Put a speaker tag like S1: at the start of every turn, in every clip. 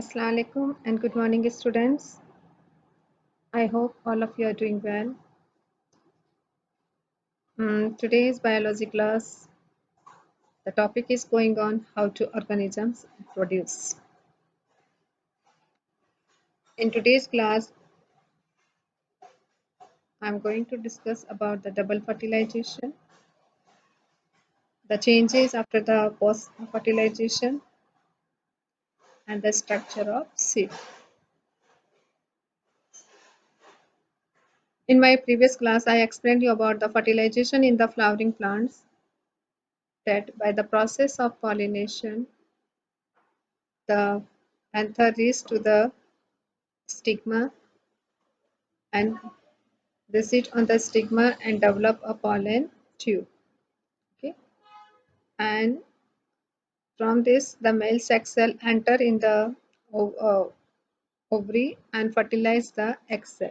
S1: Assalamu alaikum and good morning, students. I hope all of you are doing well. Today's biology class, the topic is going on how to organisms produce. In today's class, I'm going to discuss about the double fertilization, the changes after the post fertilization, and the structure of seed. In my previous class, I explained you about the fertilization in the flowering plants, that by the process of pollination, the anther reaches to the stigma and they sit on the stigma and develop a pollen tube. Okay, and from this the male sex cell enter in the ovary and fertilize the egg cell.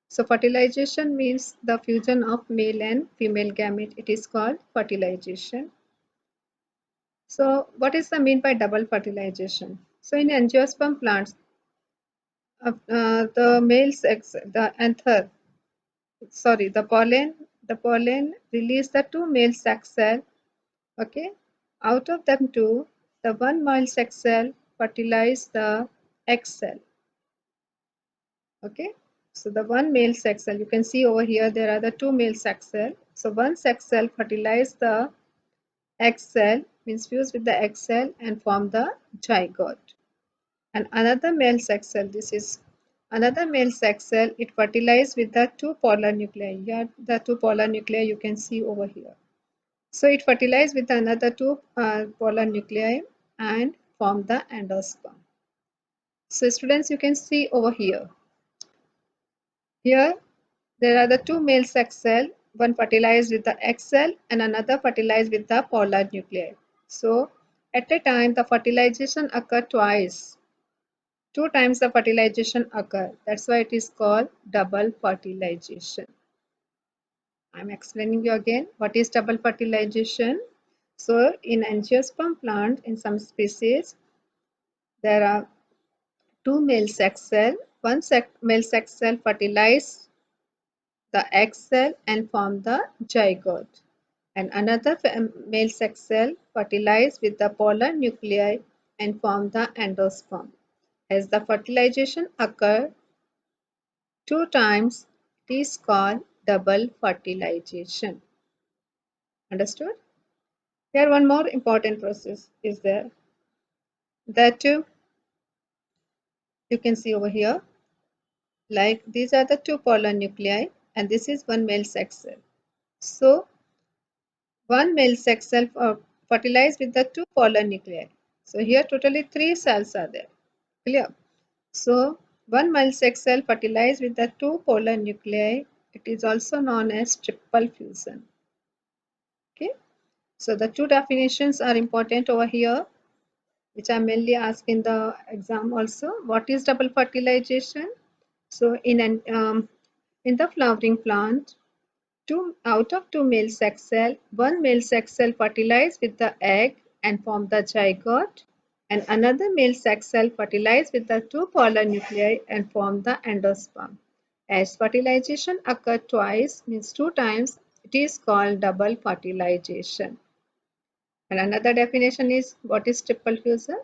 S1: So fertilization means the fusion of male and female gamete. It is called fertilization. So what is the mean by double fertilization? So in angiosperm plants, the male sex, the anther, sorry, the pollen release the two male sex cell. Okay, out of them two, the one male sex cell fertilize the egg cell. Okay, so the one male sex cell, you can see over here there are the two male sex cell. So one sex cell fertilize the egg cell, means fuse with the egg cell and form the zygote. And another male sex cell, this is another male sex cell, it fertilize with the two polar nuclei. Here the two polar nuclei you can see over here. So it fertilizes with another two polar nuclei and form the endosperm. So students, you can see over here. Here there are the two male sex cell, one fertilized with the egg cell and another fertilized with the polar nuclei. So at a time the fertilization occur twice. Two times the fertilization occur. That's why it is called double fertilization. I'm explaining you again what is double fertilization. So in angiosperm plant, in some species, there are two male sex cell. One male sex cell fertilize the egg cell and form the zygote. And another male sex cell fertilize with the polar nuclei and form the endosperm. As the fertilization occur two times, it is called double fertilization. Understood? Here one more important process is there. That you can see over here, like these are the two polar nuclei and this is one male sex cell. So one male sex cell fertilized with the two polar nuclei. So here totally three cells are there. Clear? So one male sex cell fertilized with the two polar nuclei. It is also known as triple fusion. Okay. So the two definitions are important over here, which I mainly ask in the exam also. What is double fertilization? So in the flowering plant, two out of two male sex cell, one male sex cell fertilize with the egg and form the zygote, and another male sex cell fertilize with the two polar nuclei and form the endosperm. As fertilization occur twice, means two times, it is called double fertilization. And another definition is what is triple fusion?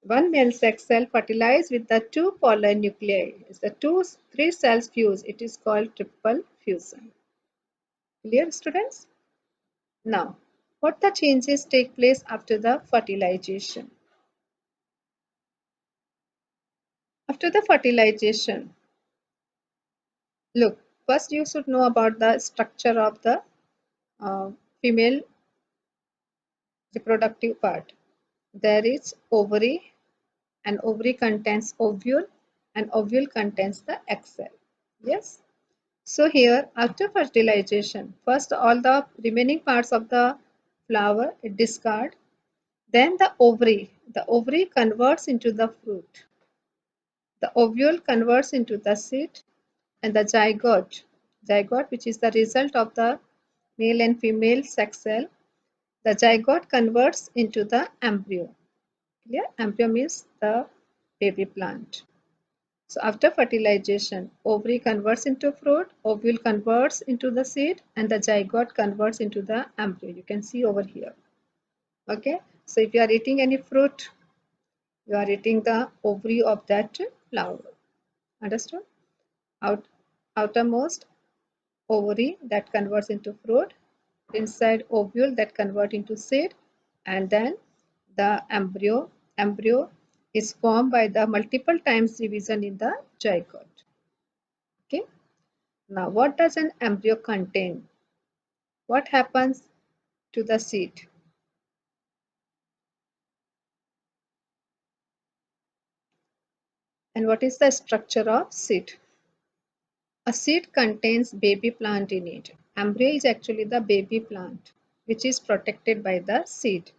S1: One male sex cell fertilized with the two polar nuclei. If the three cells fuse, it is called triple fusion. Clear, students? Now, what the changes take place after the fertilization? After the fertilization, look, first you should know about the structure of the female reproductive part. There is ovary, and ovary contains ovule, and ovule contains the egg cell. Yes. So here after fertilization, first all the remaining parts of the flower it discard. Then the ovary converts into the fruit. The ovule converts into the seed and the zygote which is the result of the male and female sex cell. The zygote converts into the embryo. Clear? Embryo means the baby plant. So after fertilization, ovary converts into fruit, ovule converts into the seed, and the zygote converts into the embryo. You can see over here. Okay. So if you are eating any fruit, you are eating the ovary of that flower. Understood? Out, outermost ovary that converts into fruit, inside ovule that convert into seed, and then the embryo is formed by the multiple times division in the zygote. Okay. Now what does an embryo contain? What happens to the seed? And what is the structure of seed? A seed contains baby plant in it. Embryo is actually the baby plant which is protected by the seed.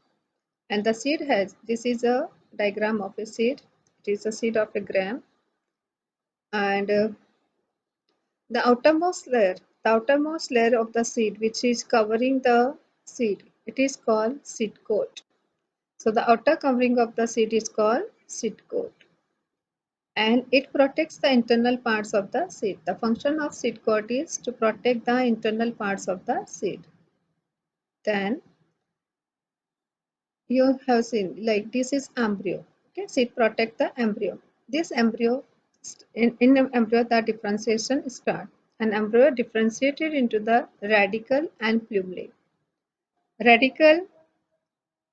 S1: And the seed has, this is a diagram of a seed. It is a seed of a gram. And the outermost layer of the seed which is covering the seed, it is called seed coat. So the outer covering of the seed is called seed coat. And it protects the internal parts of the seed. The function of seed coat is to protect the internal parts of the seed. Then you have seen like this is embryo. Okay, seed protect the embryo. This embryo, in embryo the differentiation start. An embryo differentiated into the radicle and plumule. Radicle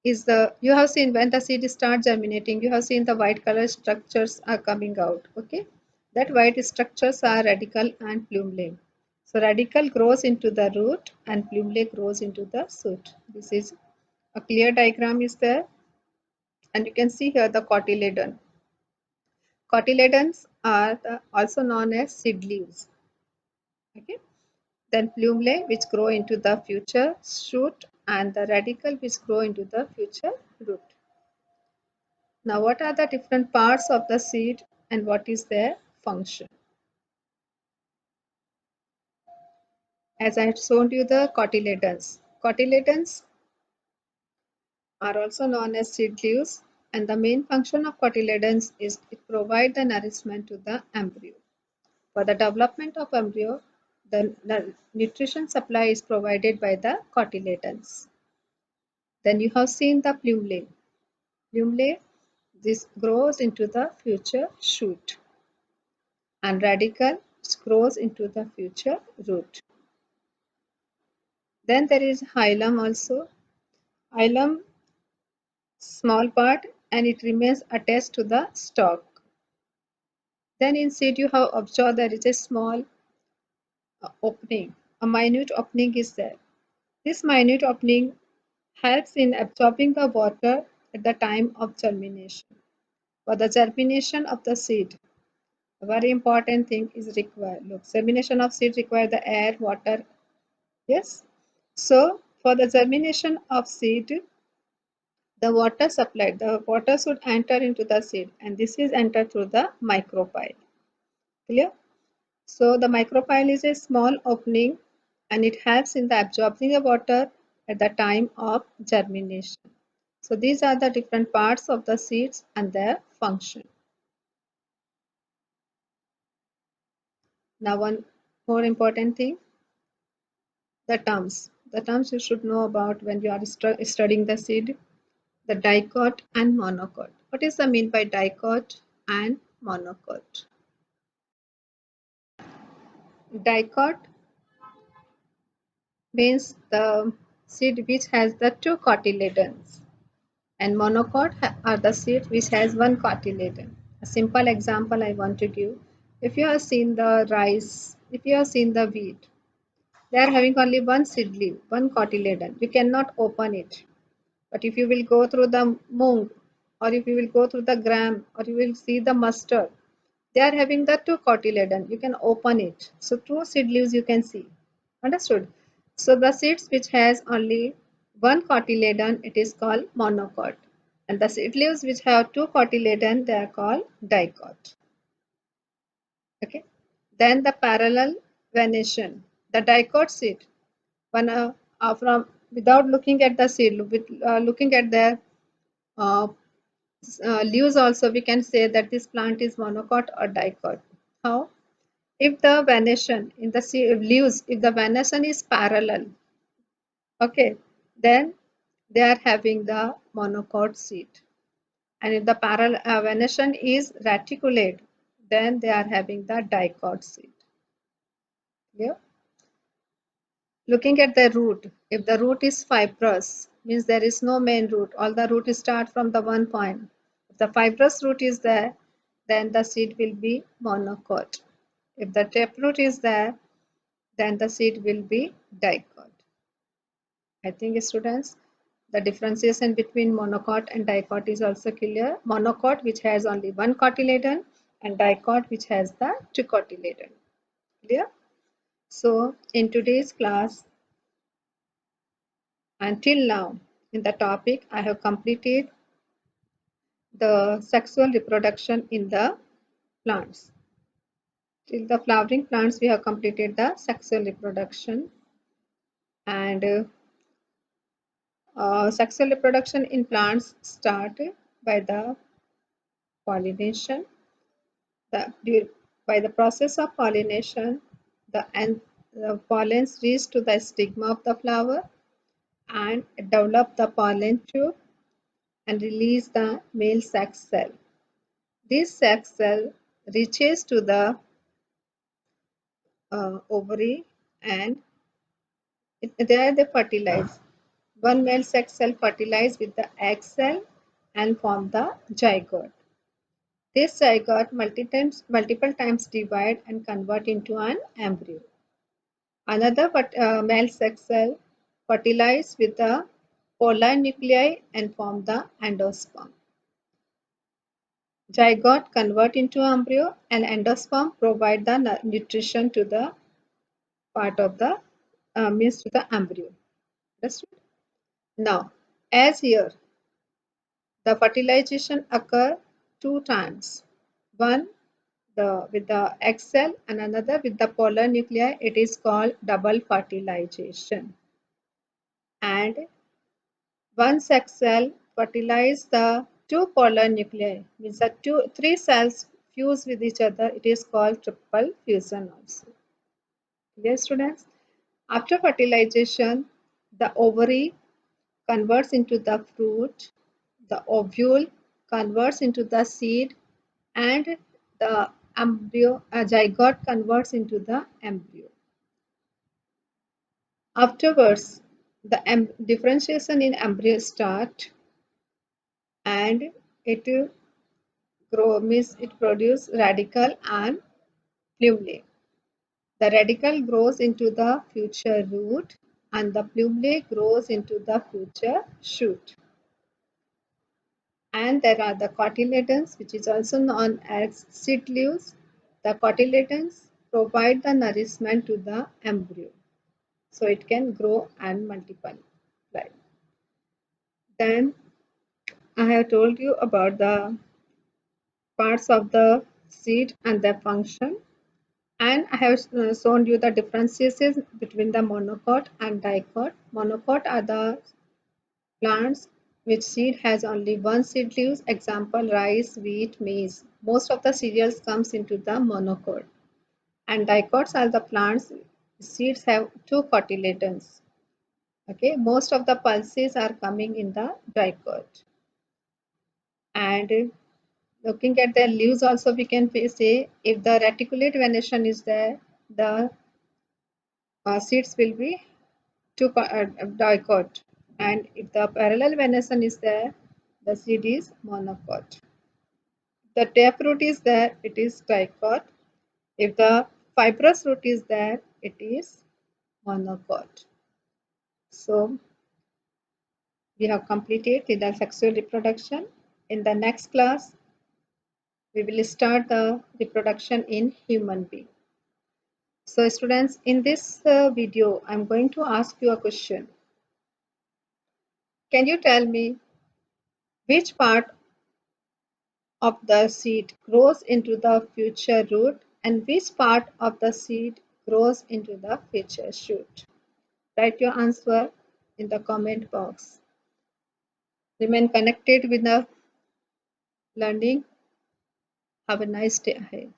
S1: is the, you have seen when the seed starts germinating, you have seen the white color structures are coming out. Okay, that white structures are radicle and plumule. So radicle grows into the root and plumule grows into the shoot. This is a clear diagram is there, and you can see here the cotyledon. Cotyledons are also known as seed leaves. Okay, then plumule which grow into the future shoot, and the radicle which grow into the future root. Now, what are the different parts of the seed and what is their function? As I had shown you the cotyledons. Cotyledons are also known as seed leaves, and the main function of cotyledons is it provides the nourishment to the embryo. For the development of embryo, the nutrition supply is provided by the cotyledons. Then you have seen the plumule. Plumule, this grows into the future shoot, and radicle grows into the future root. Then there is hilum also. Hilum, small part, and it remains attached to the stalk. Then in seed you have observed there is a small opening. A minute opening is there. This minute opening helps in absorbing the water at the time of germination. For the germination of the seed, a very important thing is required. Look, germination of seed require the air, water. Yes. So for the germination of seed, the water should enter into the seed, and this is entered through the micropyle. Clear? So the micropyle is a small opening, and it helps in the absorbing the water at the time of germination. So these are the different parts of the seeds and their function. Now one more important thing, the terms. The terms you should know about when you are studying the seed, the dicot and monocot. What is the mean by dicot and monocot? Dicot means the seed which has the two cotyledons, and monocot are the seed which has one cotyledon. A simple example I want to give. If you have seen the rice, if you have seen the wheat, they are having only one seed leaf, one cotyledon. You cannot open it. But if you will go through the mung, or if you will go through the gram, or you will see the mustard, they are having the two cotyledon. You can open it. So two seed leaves you can see. Understood? So the seeds which has only one cotyledon, it is called monocot. And the seed leaves which have two cotyledon, they are called dicot. Okay. Then the parallel venation. The dicot seed, when from without looking at the seed, with looking at their uh, leaves also we can say that this plant is monocot or dicot. How? If the venation in the leaves, if the venation is parallel, okay, then they are having the monocot seed. And if the parallel venation is reticulate, then they are having the dicot seed. Yeah. Looking at the root, if the root is fibrous, means there is no main root, all the root start from the one point. If the fibrous root is there, then the seed will be monocot. If the taproot is there, then the seed will be dicot. I think students, the differentiation between monocot and dicot is also clear. Monocot which has only one cotyledon and dicot which has the two cotyledon. Clear? So in today's class, until now, in the topic, I have completed the sexual reproduction in the plants. Till the flowering plants, we have completed the sexual reproduction. And sexual reproduction in plants start by the pollination. By the process of pollination, the pollens reach to the stigma of the flower and develop the pollen tube and release the male sex cell. This sex cell reaches to the ovary and there they fertilize. One male sex cell fertilize with the egg cell and form the zygote. This zygote multiple times divide and convert into an embryo. Another male sex cell fertilize with the polar nuclei and form the endosperm. Zygote convert into embryo and endosperm provide the nutrition to the part of the means to the embryo. Understood? Now, as here, the fertilization occur two times. One with the egg cell and another with the polar nuclei. It is called double fertilization. And one sex cell fertilize the two polar nuclei, means the three cells fuse with each other. It is called triple fusion also. Yes, students. After fertilization, the ovary converts into the fruit, the ovule converts into the seed, and the zygote converts into the embryo. Afterwards, the differentiation in embryo start and it means it produces radicle and plumule. The radicle grows into the future root and the plumule grows into the future shoot. And there are the cotyledons, which is also known as seed leaves. The cotyledons provide the nourishment to the embryo, so it can grow and multiply. Then I have told you about the parts of the seed and their function, and I have shown you the differences between the monocot and dicot. Monocot are the plants which seed has only one seed leaves, example rice, wheat, maize. Most of the cereals comes into the monocot. And dicots are the plants seeds have two cotyledons. Okay, most of the pulses are coming in the dicot. And looking at the leaves also we can say if the reticulate venation is there, the seeds will be two dicot, and if the parallel venation is there, the seed is monocot. The taproot is there, it is dicot. If the fibrous root is there, it is monocot. So we have completed the sexual reproduction. In the next class, we will start the reproduction in human being. So students, in this video, I'm going to ask you a question. Can you tell me which part of the seed grows into the future root and which part of the seed grows into the future shoot? Write your answer in the comment box. Remain connected with the learning. Have a nice day ahead.